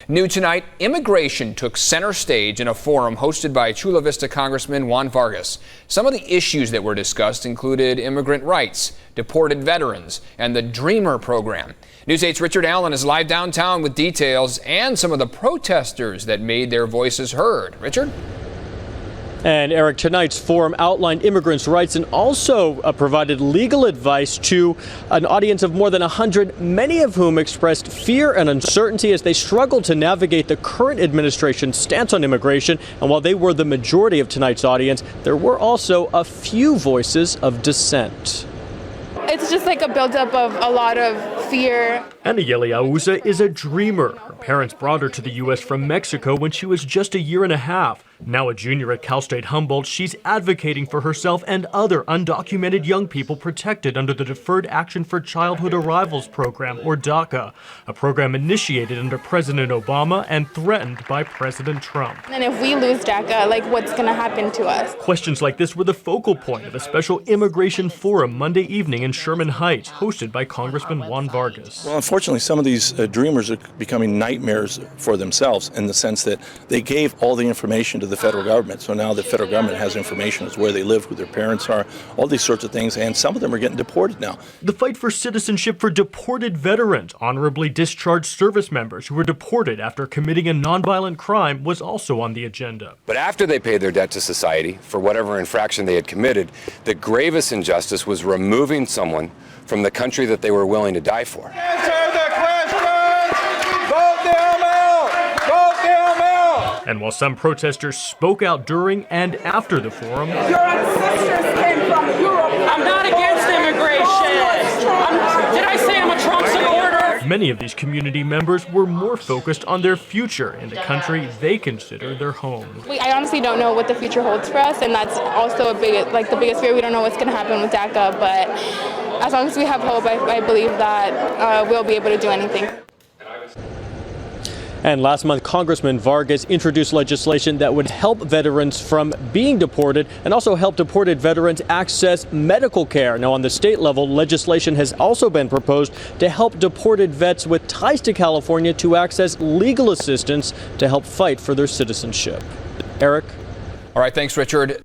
New tonight, immigration took center stage in a forum hosted by Chula Vista Congressman Juan Vargas. Some of the issues that were discussed included immigrant rights, deported veterans, and the Dreamer program. News 8's Richard Allen is live downtown with details and some of the protesters that made their voices heard. Richard? And Eric, tonight's forum outlined immigrants' rights and also provided legal advice to an audience of more than 100, many of whom expressed fear and uncertainty as they struggled to navigate the current administration's stance on immigration. And while they were the majority of tonight's audience, there were also a few voices of dissent. It's just like a buildup of a lot of fear. Anayeli Auza is a dreamer. Her parents brought her to the U.S. from Mexico when she was just a year and a half. Now a junior at Cal State Humboldt, she's advocating for herself and other undocumented young people protected under the Deferred Action for Childhood Arrivals program, or DACA, a program initiated under President Obama and threatened by President Trump. And if we lose DACA, like, what's going to happen to us? Questions like this were the focal point of a special immigration forum Monday evening in Sherman Heights, hosted by Congressman Juan Vargas. Well, unfortunately, some of these dreamers are becoming nightmares for themselves in the sense that they gave all the information to the federal government. So now the federal government has information as where they live, who their parents are, all these sorts of things, and some of them are getting deported now. The fight for citizenship for deported veterans, honorably discharged service members who were deported after committing a nonviolent crime, was also on the agenda. But after they paid their debt to society for whatever infraction they had committed, the gravest injustice was removing someone from the country that they were willing to die for. And while some protesters spoke out during and after the forum, Your ancestors came from Europe. I'm not against immigration. Did I say I'm a Trump supporter? Many of these community members were more focused on their future in the country they consider their home. I honestly don't know what the future holds for us, and that's also the biggest fear. We don't know what's going to happen with DACA, but as long as we have hope, I believe that we'll be able to do anything. And last month, Congressman Vargas introduced legislation that would help veterans from being deported and also help deported veterans access medical care. Now, on the state level, legislation has also been proposed to help deported vets with ties to California to access legal assistance to help fight for their citizenship. Eric? All right, thanks, Richard.